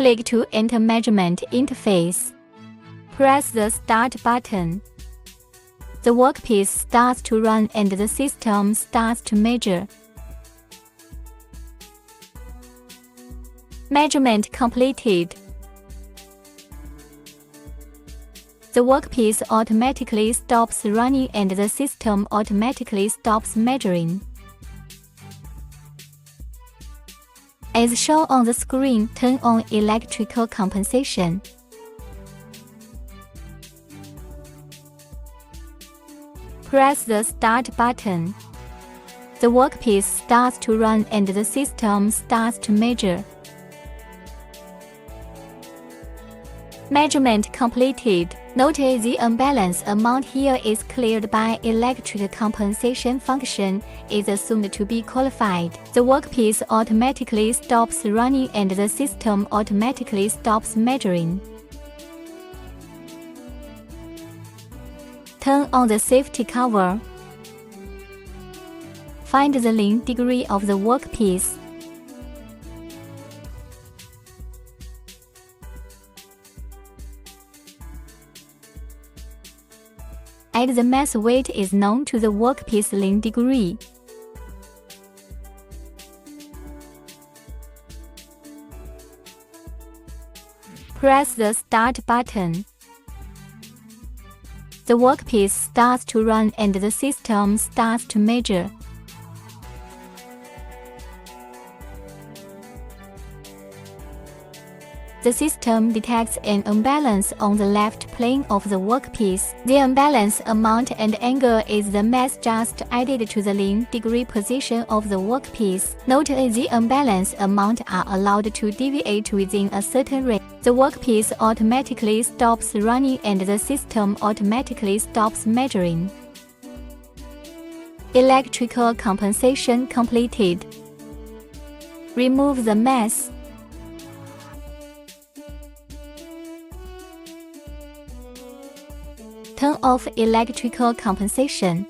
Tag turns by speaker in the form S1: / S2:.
S1: Click to enter measurement interface. Press the Start button. The workpiece starts to run and the system starts to measure. Measurement completed. The workpiece automatically stops running and the system automatically stops measuring. As shown on the screen, turn on electrical compensation. Press the Start button. The workpiece starts to run and the system starts to measure. Measurement completed. Note the unbalanced amount here is cleared by electric compensation function is assumed to be qualified. The workpiece automatically stops running and the system automatically stops measuring. Turn on the safety cover. Find the lean degree of the workpiece. Add the mass weight is known to the workpiece lean degree. Press the Start button. The workpiece starts to run and the system starts to measure. The system detects an imbalance on the left plane of the workpiece. The unbalanced amount and angle is the mass just added to the lean degree position of the workpiece. Note the unbalanced amount are allowed to deviate within a certain range. The workpiece automatically stops running and the system automatically stops measuring. Electrical compensation completed. Remove the mass. Turn off electrical compensation.